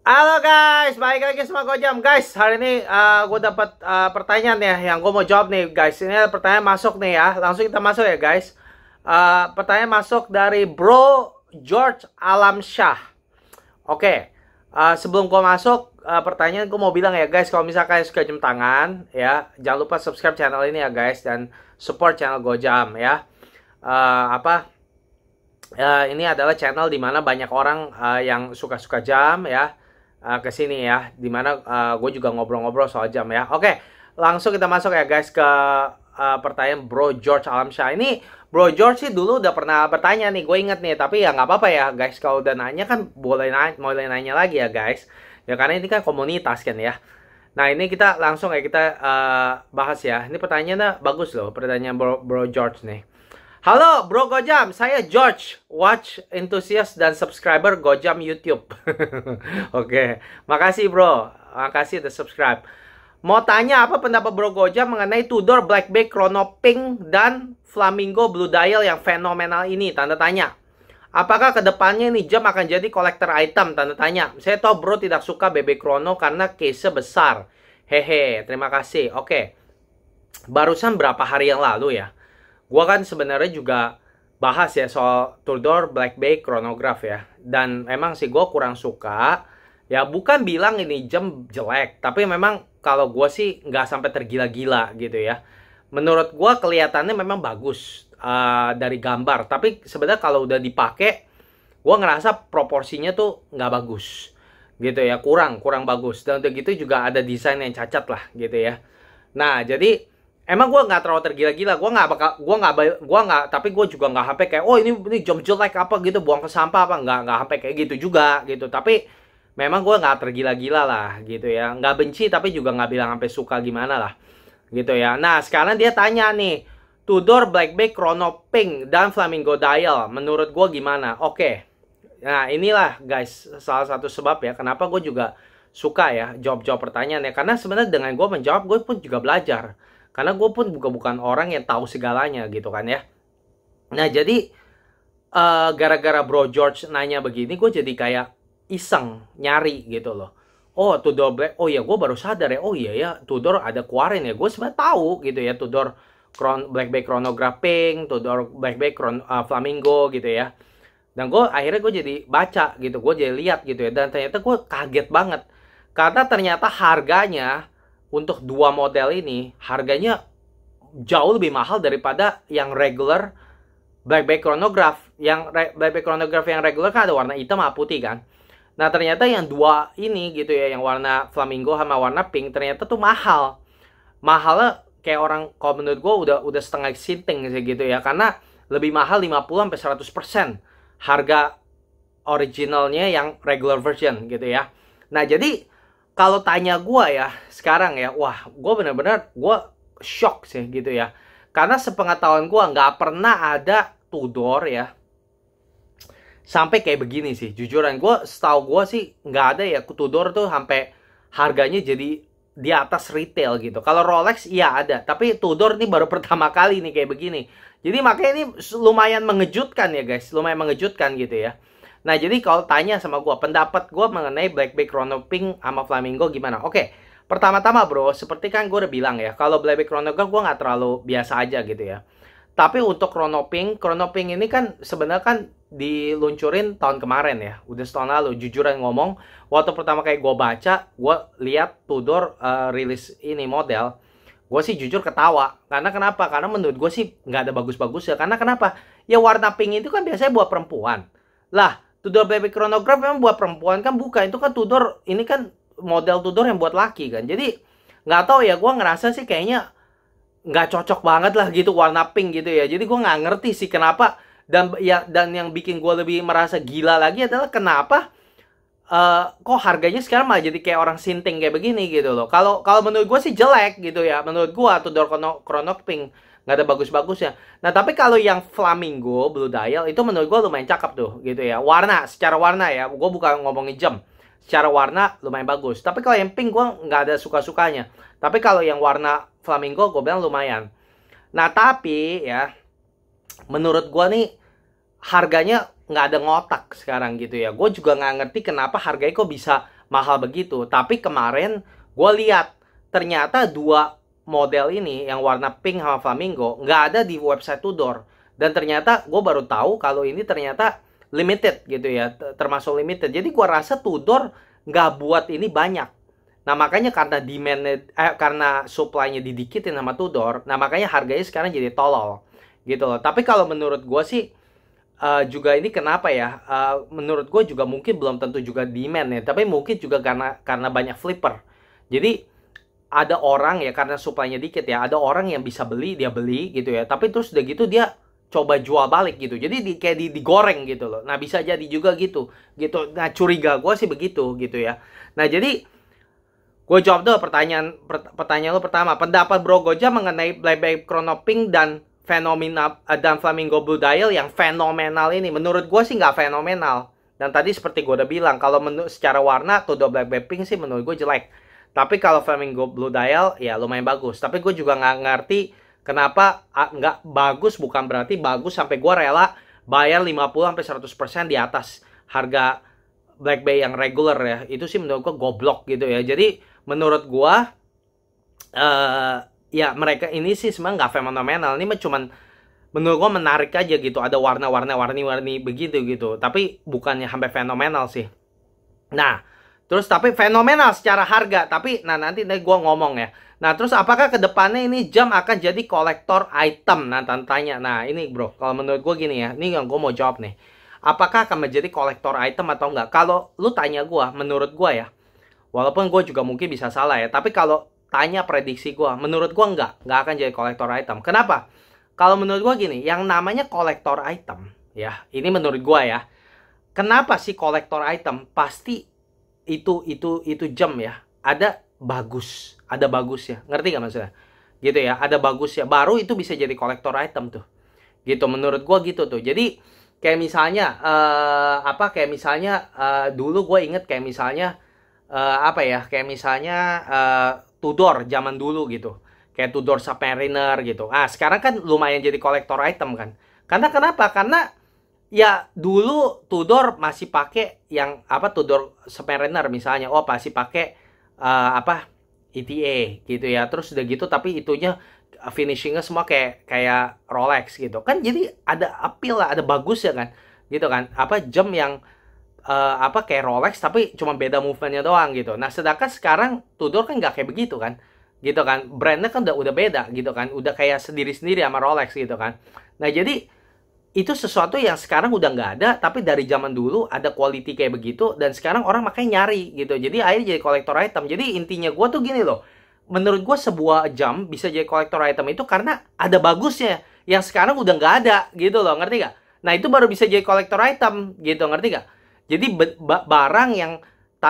Halo guys, balik lagi sama Gojam guys. Hari ini gue dapat pertanyaan ya, yang gue mau jawab nih guys. Ini ada pertanyaan masuk nih ya, langsung kita masuk ya guys. Pertanyaan masuk dari Bro George Alamsyah. Oke, sebelum gue masuk pertanyaan, gue mau bilang ya guys, kalau misalkan kalian suka jam tangan ya, jangan lupa subscribe channel ini ya guys, dan support channel Gojam ya. Ini adalah channel dimana banyak orang yang suka-suka jam ya, ke sini ya, dimana gue juga ngobrol-ngobrol soal jam ya. Oke, langsung kita masuk ya guys ke pertanyaan Bro George Alamsyah. Ini Bro George sih dulu udah pernah bertanya nih, gue inget nih, tapi ya nggak apa-apa ya guys, kalau udah nanya kan boleh nanya lagi ya guys, ya karena ini kan komunitas kan ya. Nah ini kita langsung ya kita bahas ya. Ini pertanyaannya bagus loh, pertanyaan Bro George nih. Halo Bro Gojam, saya George, watch enthusiast dan subscriber Gojam YouTube. Oke, makasih bro, makasih udah subscribe. Mau tanya apa pendapat Bro Gojam mengenai Tudor Blackback Chrono Pink dan Flamingo Blue Dial yang fenomenal ini? Tanda tanya. Apakah kedepannya ini jam akan jadi collector item? Tanda tanya. Saya tahu bro tidak suka BB Chrono karena case besar. Hehe, terima kasih. Oke, barusan berapa hari yang lalu ya, gua kan sebenarnya juga bahas ya soal Tudor Blackback Chronograph ya. Dan memang sih gue kurang suka. Ya bukan bilang ini jam jelek, tapi memang kalau gue sih nggak sampai tergila-gila gitu ya. Menurut gue kelihatannya memang bagus dari gambar. Tapi sebenarnya kalau udah dipakai, gue ngerasa proporsinya tuh nggak bagus gitu ya. Kurang bagus. Dan udah gitu juga ada desain yang cacat lah gitu ya. Nah jadi emang gue nggak terlalu tergila-gila, tapi gue juga nggak sampai kayak oh ini jam jelek apa gitu, buang ke sampah apa, nggak sampai kayak gitu juga gitu. Tapi memang gue nggak tergila-gila lah gitu ya, nggak benci tapi juga nggak bilang sampai suka gimana lah gitu ya. Nah sekarang dia tanya nih, Tudor Blackback Chrono Pink dan Flamingo Dial menurut gue gimana? Oke, nah inilah guys salah satu sebab ya kenapa gue juga suka ya jawab pertanyaan ya, karena sebenarnya dengan gue menjawab gue pun juga belajar. Karena gue pun bukan orang yang tahu segalanya gitu kan ya. Nah jadi gara-gara Bro George nanya begini, gue jadi kayak iseng nyari gitu loh. Oh Tudor Black, oh ya gue baru sadar ya. Oh iya ya Tudor ada keluarin ya. Gue sebenarnya tahu gitu ya Tudor Blackback Chronograph Pink, Tudor Blackback Flamingo gitu ya. Dan akhirnya gue jadi baca gitu, gue jadi lihat gitu ya. Dan ternyata gue kaget banget. Karena ternyata harganya untuk dua model ini harganya jauh lebih mahal daripada yang regular Blackback Chronograph. Yang Blackback Chronograph yang regular kan ada warna hitam sama putih kan. Nah ternyata yang dua ini gitu ya, yang warna flamingo sama warna pink, ternyata tuh mahal. Mahalnya kayak orang, kalau menurut gue udah setengah sinting sih gitu ya. Karena lebih mahal 50-100% harga originalnya yang regular version gitu ya. Nah jadi kalau tanya gue ya sekarang ya, wah gue bener-bener gue shock sih gitu ya. Karena sepengetahuan gue nggak pernah ada Tudor ya sampai kayak begini sih. Jujuran gue, setahu gue sih nggak ada ya Tudor tuh sampai harganya jadi di atas retail gitu. Kalau Rolex iya ada, tapi Tudor ini baru pertama kali nih kayak begini. Jadi makanya ini lumayan mengejutkan ya guys, lumayan mengejutkan gitu ya. Nah jadi kalau tanya sama gue, pendapat gue mengenai Blackback Chrono Pink sama Flamingo gimana? Oke, pertama-tama bro, seperti kan gue udah bilang ya, kalau Blackback Chrono gue nggak terlalu biasa aja gitu ya. Tapi untuk Chrono Pink ini kan sebenarnya kan diluncurin tahun kemarin ya, udah setahun lalu. Jujuran ngomong, waktu pertama kayak gue baca, gue lihat Tudor rilis ini model, gue sih jujur ketawa. Karena kenapa? Karena menurut gue sih nggak ada bagus-bagus ya. Karena kenapa? Ya warna pink itu kan biasanya buat perempuan. Lah, Tudor Blackback Chronograph memang buat perempuan kan, bukan. Itu kan Tudor, ini kan model Tudor yang buat laki kan. Jadi nggak tahu ya, gue ngerasa sih kayaknya nggak cocok banget lah gitu warna pink gitu ya. Jadi gue nggak ngerti sih kenapa. Dan yang bikin gue lebih merasa gila lagi adalah kenapa kok harganya sekarang malah jadi kayak orang sinting kayak begini gitu loh. Kalau menurut gue sih jelek gitu ya. Menurut gue Tudor Chrono Pink nggak ada bagus-bagusnya. Nah tapi kalau yang Flamingo Blue Dial itu menurut gue lumayan cakep tuh gitu ya. Secara warna ya, gue bukan ngomongin jam. Secara warna lumayan bagus. Tapi kalau yang pink gue nggak ada suka-sukanya. Tapi kalau yang warna Flamingo gue bilang lumayan. Nah tapi ya, menurut gue nih harganya nggak ada ngotak sekarang gitu ya. Gue juga nggak ngerti kenapa harganya kok bisa mahal begitu. Tapi kemarin gue lihat ternyata dua model ini yang warna pink sama flamingo nggak ada di website Tudor. Dan ternyata gue baru tahu kalau ini ternyata limited gitu ya, termasuk limited. Jadi gue rasa Tudor nggak buat ini banyak. Nah makanya karena karena supply-nya didikitin sama Tudor, nah makanya harganya sekarang jadi tolol gitu loh. Tapi kalau menurut gue sih juga ini kenapa ya? Menurut gue juga mungkin belum tentu juga demand ya, tapi mungkin juga karena banyak flipper. Jadi ada orang ya, karena supply-nya dikit ya, ada orang yang bisa beli, dia beli gitu ya. Tapi terus udah gitu dia coba jual balik gitu. Jadi kayak digoreng gitu loh. Nah bisa jadi juga gitu. Nah curiga gue sih begitu gitu ya. Nah jadi gue jawab dulu pertanyaan lo pertama. Pendapat Bro Goja mengenai Blackberry Chrono Pink dan dan Flamingo Blue Dial yang fenomenal ini. Menurut gue sih nggak fenomenal. Dan tadi seperti gue udah bilang, kalau secara warna Tudor Blackberry Pink sih menurut gue jelek. Tapi kalau Flamingo Blue Dial ya lumayan bagus. Tapi gue juga nggak ngerti kenapa nggak bagus, bukan berarti bagus sampai gue rela bayar 50-100% di atas harga Blackberry yang regular ya. Itu sih menurut gue goblok gitu ya. Jadi menurut gua ya mereka ini sih sebenarnya nggak fenomenal. Ini cuman menurut gua menarik aja gitu, ada warni-warni begitu gitu, tapi bukannya sampai fenomenal sih. Nah terus tapi fenomenal secara harga, tapi nanti gua ngomong ya. Nah terus apakah kedepannya ini jam akan jadi kolektor item? Nah tanya. Nah ini bro, kalau menurut gua gini ya, ini yang gua mau jawab nih, apakah akan menjadi kolektor item atau enggak? Kalau lu tanya gua, menurut gua ya, walaupun gue juga mungkin bisa salah ya, tapi kalau tanya prediksi gue, menurut gue nggak akan jadi kolektor item. Kenapa? Kalau menurut gue gini, yang namanya kolektor item, ya, ini menurut gue ya. Kenapa sih kolektor item? Pasti itu jam ya. Ada bagus ya. Ngerti nggak maksudnya? Gitu ya, ada bagus ya. Baru itu bisa jadi kolektor item tuh. Gitu, menurut gue gitu tuh. Jadi kayak misalnya dulu gue inget kayak misalnya kayak misalnya Tudor zaman dulu gitu, kayak Tudor Submariner gitu. Sekarang kan lumayan jadi kolektor item kan. Karena kenapa? Karena ya dulu Tudor masih pakai yang Tudor Submariner misalnya, masih pakai ETA gitu ya. Terus udah gitu tapi itunya finishingnya semua kayak Rolex gitu kan. Jadi ada appeal lah, ada bagus ya kan, gitu kan. Jam yang kayak Rolex tapi cuma beda movementnya doang gitu. Nah sedangkan sekarang Tudor kan nggak kayak begitu kan, gitu kan. Brandnya kan udah beda gitu kan, udah kayak sendiri-sendiri sama Rolex gitu kan. Nah jadi itu sesuatu yang sekarang udah nggak ada, tapi dari zaman dulu ada quality kayak begitu dan sekarang orang makanya nyari gitu. Jadi akhirnya jadi kolektor item. Jadi intinya gue tuh gini loh, menurut gue sebuah jam bisa jadi kolektor item itu karena ada bagusnya yang sekarang udah nggak ada gitu loh, ngerti gak? Nah itu baru bisa jadi kolektor item gitu, ngerti gak? Jadi barang yang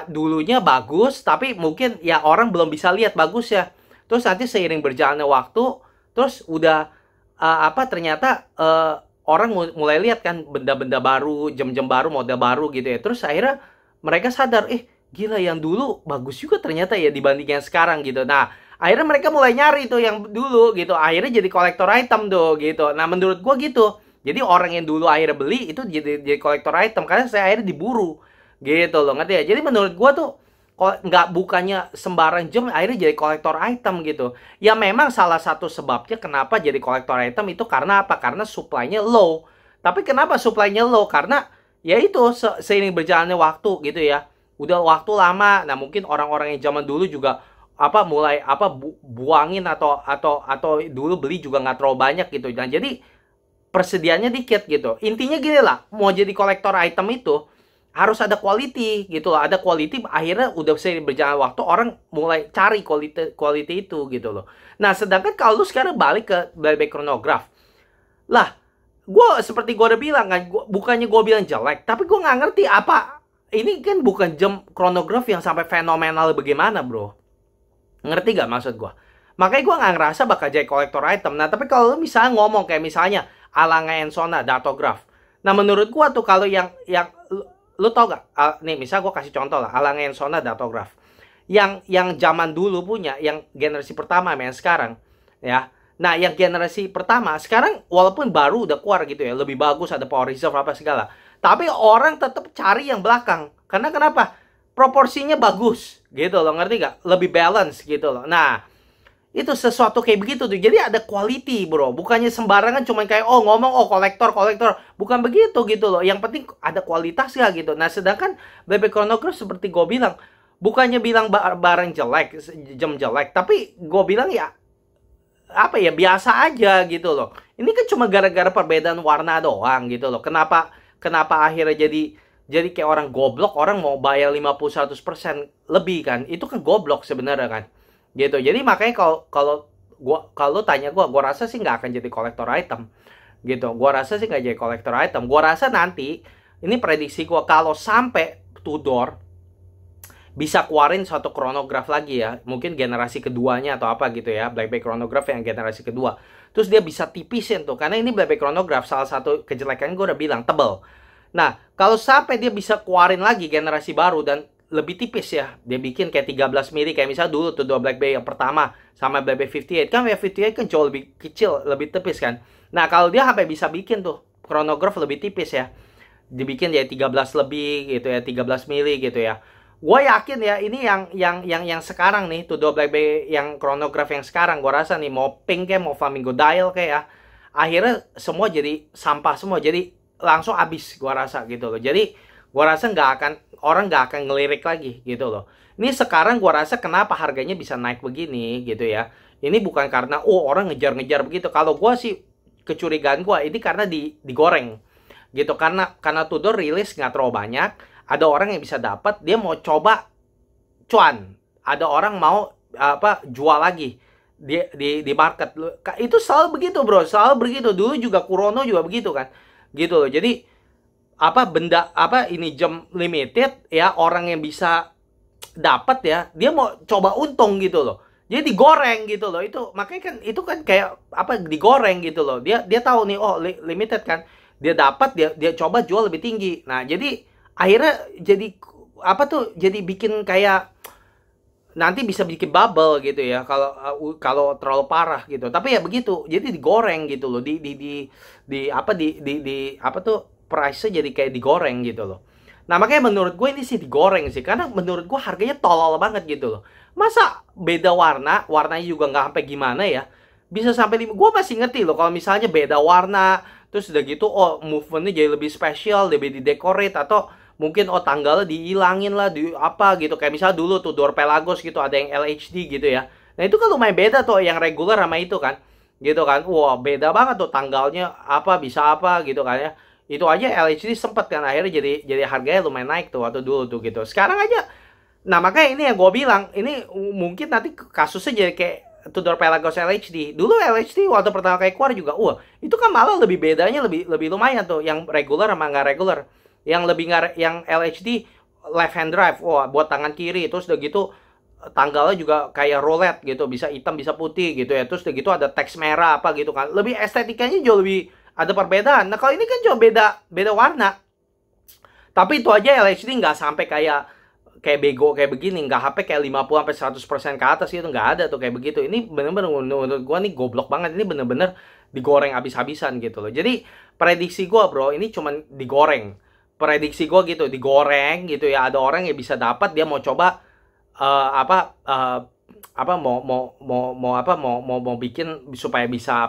dulunya bagus, tapi mungkin ya orang belum bisa lihat bagus ya. Terus nanti seiring berjalannya waktu, terus udah ternyata orang mulai lihat kan benda-benda baru, jam-jam baru, model baru gitu ya. Terus akhirnya mereka sadar, gila yang dulu bagus juga ternyata ya dibanding yang sekarang gitu. Nah akhirnya mereka mulai nyari tuh yang dulu gitu. Akhirnya jadi kolektor item tuh gitu. Nah menurut gua gitu. Jadi orang yang dulu akhirnya beli itu jadi kolektor item karena saya akhirnya diburu gitu loh, ngerti ya? Jadi menurut gua tuh bukannya sembarang jam akhirnya jadi kolektor item gitu. Ya memang salah satu sebabnya kenapa jadi kolektor item itu karena apa? Karena supply-nya low. Tapi kenapa supply-nya low? Karena ya itu seiring berjalannya waktu gitu ya. Udah waktu lama. Nah mungkin orang-orang yang zaman dulu juga mulai buangin atau dulu beli juga nggak terlalu banyak gitu. Nah jadi persediaannya dikit gitu. Intinya gini lah, mau jadi kolektor item itu harus ada quality gitu loh. Ada quality, akhirnya udah sering berjalan waktu orang mulai cari quality itu gitu loh. Nah sedangkan kalau lu sekarang balik ke Blackberry Chronograph lah, gue seperti gue udah bilang kan, bukannya gue bilang jelek, tapi gue nggak ngerti ini kan bukan jam chronograph yang sampai fenomenal bagaimana bro. Ngerti gak maksud gue? Makanya gue nggak ngerasa bakal jadi kolektor item. Nah tapi kalau lu misalnya ngomong kayak misalnya Lange & Söhne Datograph. Nah menurut gua tuh kalau yang lu tau gak? Nih misal gua kasih contoh lah, Lange & Söhne Datograph. Yang zaman dulu punya, yang generasi pertama yang sekarang ya. Nah yang generasi pertama sekarang walaupun baru udah keluar gitu ya, lebih bagus, ada power reserve apa segala. Tapi orang tetap cari yang belakang. Karena kenapa? proporsinya bagus gitu loh, ngerti gak? Lebih balance gitu loh. Nah, itu sesuatu kayak begitu tuh. Jadi ada quality, bro. Bukannya sembarangan cuman kayak oh ngomong oh kolektor. Bukan begitu gitu loh. Yang penting ada kualitas ya gitu. Nah, sedangkan BlackBerry Chronograph seperti gue bilang, bukannya bilang barang jelek, jam jelek, tapi gue bilang ya apa ya, biasa aja gitu loh. Ini kan cuma gara-gara perbedaan warna doang gitu loh. Kenapa akhirnya jadi kayak orang goblok, orang mau bayar 50-100% lebih kan. Itu kan goblok sebenarnya kan. Gitu. Jadi makanya kalau tanya gua rasa sih nggak akan jadi kolektor item. Gitu. Gua rasa sih nggak jadi kolektor item. Gua rasa nanti ini prediksi gua, kalau sampai Tudor bisa keluarin suatu chronograph lagi ya, mungkin generasi keduanya atau apa gitu ya, BlackBerry Chronograph yang generasi kedua. Terus dia bisa tipisin tuh, karena ini BlackBerry Chronograph salah satu kejelekannya gue udah bilang tebel. Nah, kalau sampai dia bisa keluarin lagi generasi baru dan lebih tipis ya, dia bikin kayak 13 mili kayak misalnya dulu tuh dua BlackBerry yang pertama sama BlackBerry 58 kan, BlackBerry 58 kan jauh lebih kecil, lebih tipis kan. Nah, kalau dia sampai bisa bikin tuh chronograph lebih tipis ya, dibikin ya 13 lebih gitu ya, 13 mili gitu ya. Gue yakin ya ini yang sekarang nih tuh dua BlackBerry yang chronograph yang sekarang, gue rasa nih mau pink kayak mau flamingo dial kayak ya, akhirnya semua jadi sampah semua, jadi langsung habis gue rasa gitu loh. Jadi gue rasa orang nggak akan ngelirik lagi gitu loh. Ini sekarang gue rasa kenapa harganya bisa naik begini gitu ya. Ini bukan karena orang ngejar-ngejar begitu. Kalau gue sih kecurigaan gue ini karena digoreng gitu, karena Tudor rilis nggak terlalu banyak. Ada orang yang bisa dapat, dia mau coba cuan. Ada orang mau jual lagi di market. Itu selalu begitu, bro. Selalu begitu. Dulu juga Kurono juga begitu kan. Gitu loh. Jadi ini jam limited ya, orang yang bisa dapat ya, dia mau coba untung gitu loh. Jadi digoreng gitu loh. Itu makanya kan itu kan kayak digoreng gitu loh. Dia tahu nih limited kan. Dia dapat, dia coba jual lebih tinggi. Nah, jadi akhirnya jadi jadi bikin kayak nanti bisa bikin bubble gitu ya kalau terlalu parah gitu. Tapi ya begitu, jadi digoreng gitu loh, price-nya jadi kayak digoreng gitu loh. Nah, makanya menurut gue ini sih digoreng sih, karena menurut gue harganya tolol banget gitu loh. Masa beda warnanya juga nggak sampai gimana ya, bisa sampai gue masih ngerti loh kalau misalnya beda warna terus udah gitu movementnya jadi lebih spesial, lebih didecorate, atau mungkin tanggalnya dihilangin lah di gitu, kayak misalnya dulu tuh Door Pelagos gitu ada yang LHD gitu ya. Nah, itu kan lumayan beda tuh yang regular sama itu kan, gitu kan. Wah, beda banget tuh tanggalnya bisa gitu kan ya. Itu aja LHD sempet kan akhirnya jadi harganya lumayan naik tuh waktu dulu tuh gitu. Sekarang aja, nah makanya ini yang gue bilang, ini mungkin nanti kasusnya jadi kayak Tudor Pelagos LHD. Dulu LHD waktu pertama kali keluar juga, itu kan malah lebih bedanya lebih lumayan tuh yang regular sama nggak regular. Yang LHD left hand drive, buat tangan kiri, terus udah gitu tanggalnya juga kayak roulette gitu, bisa hitam bisa putih gitu ya, terus udah gitu ada teks merah gitu kan, lebih estetikanya jauh lebih ada perbedaan. Nah, kalau ini kan cuma beda warna, tapi itu aja LHD nggak sampai kayak bego kayak begini, nggak HP kayak 50-100% ke atas gitu, nggak ada tuh kayak begitu. Ini bener-bener menurut gua nih goblok banget, ini bener-bener digoreng habis-habisan gitu loh. Jadi prediksi gua, bro, ini cuman digoreng. Prediksi gue gitu, digoreng gitu ya. Ada orang yang bisa dapat, dia mau coba mau bikin supaya bisa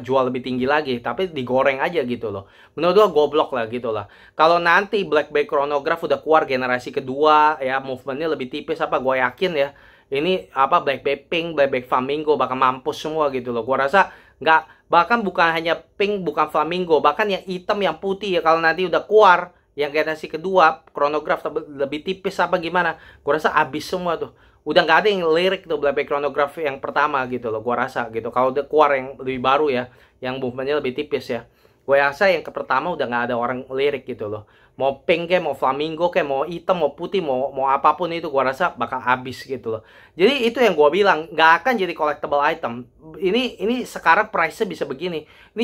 jual lebih tinggi lagi, tapi digoreng aja gitu loh. Menurut gue goblok lah gitu lah. Kalau nanti BlackBerry Chronograph udah keluar generasi kedua ya, movementnya lebih tipis gue yakin ya, ini BlackBerry Pink, BlackBerry Flamingo bakal mampus semua gitu loh. Gue rasa nggak, bahkan bukan hanya pink, bukan flamingo, bahkan yang hitam, yang putih ya, kalau nanti udah keluar yang generasi kedua chronograph lebih tipis gimana, gue rasa abis semua tuh. Udah nggak ada yang lirik tuh BlackBerry Chronograph yang pertama gitu loh, gue rasa gitu. Kalau udah keluar yang lebih baru ya, yang movementnya lebih tipis ya, gue rasa yang ke pertama udah nggak ada orang lirik gitu loh. Mau pink kayak, mau flamingo kayak, mau hitam, mau putih, mau apapun itu, gue rasa bakal habis gitu loh. Jadi itu yang gue bilang, nggak akan jadi collectible item. Ini sekarang price-nya bisa begini. Ini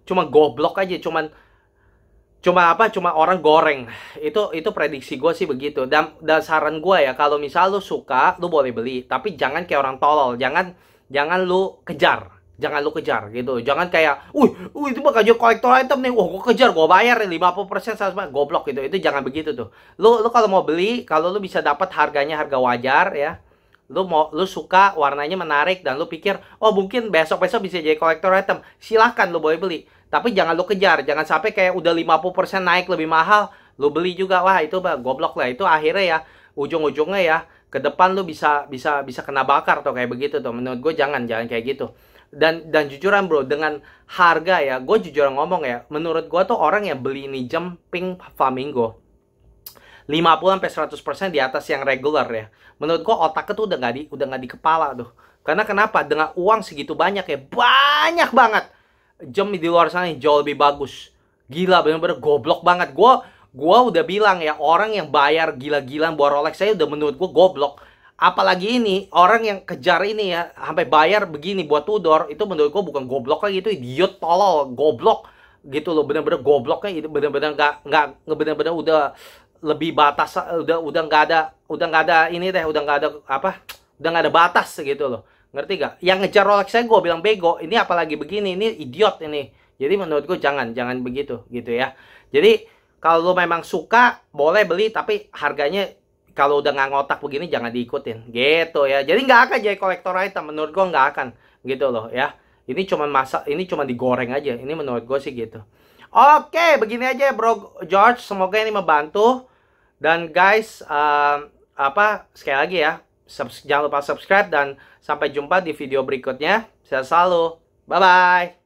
cuma goblok aja, cuma orang goreng. Itu prediksi gue sih begitu. Dan saran gue ya, kalau misal lu suka, lu boleh beli, tapi jangan kayak orang tolol. Jangan lu kejar jangan lu kejar gitu. Jangan kayak, itu bakal jadi kolektor item nih. Wah, gua kejar, gua bayar nih 50% 100%. Goblok gitu. Itu jangan begitu tuh. Lu kalau mau beli, kalau lu bisa dapat harganya harga wajar ya. Lu suka warnanya menarik dan lu pikir, oh mungkin besok-besok bisa jadi kolektor item. Silahkan lu boleh beli. Tapi jangan lu kejar. Jangan sampai kayak udah 50% naik lebih mahal, lu beli juga. Wah, itu goblok lah. Itu akhirnya ya ujung-ujungnya ya ke depan lu bisa kena bakar tuh kayak begitu tuh. Menurut gue jangan kayak gitu. Dan jujuran bro, dengan harga ya, gue jujur ngomong ya, menurut gue tuh orang yang beli ini jam Pink Flamingo 50-100% di atas yang regular ya. Menurut gua otaknya tuh udah nggak di kepala tuh. Karena kenapa? Dengan uang segitu banyak ya, banyak banget jam di luar sana yang jauh lebih bagus. Gila, bener-bener goblok banget. Gua udah bilang ya, orang yang bayar gila-gilaan buat Rolex saya udah menurut gua goblok. Apalagi ini orang yang kejar ini ya, sampai bayar begini buat Tudor, itu menurut gua bukan goblok lagi, itu idiot, tolol, goblok gitu loh. Bener-bener gobloknya itu bener-bener nggak bener-bener udah lebih batas, udah nggak ada ini deh, udah nggak ada apa, udah nggak ada batas gitu loh. Ngerti gak? Yang ngejar Rolex saya gue bilang bego, ini apalagi begini, ini idiot ini. Jadi menurut gue jangan begitu gitu ya. Jadi kalau lo memang suka boleh beli, tapi harganya kalau udah nggak ngotak begini jangan diikutin gitu ya. Jadi nggak akan jadi kolektor item, menurut gue nggak akan gitu loh ya. Ini cuma digoreng aja, ini menurut gue sih gitu. Oke, begini aja Bro George, semoga ini membantu. Dan guys, sekali lagi ya, jangan lupa subscribe dan sampai jumpa di video berikutnya. Sehat selalu. Bye bye.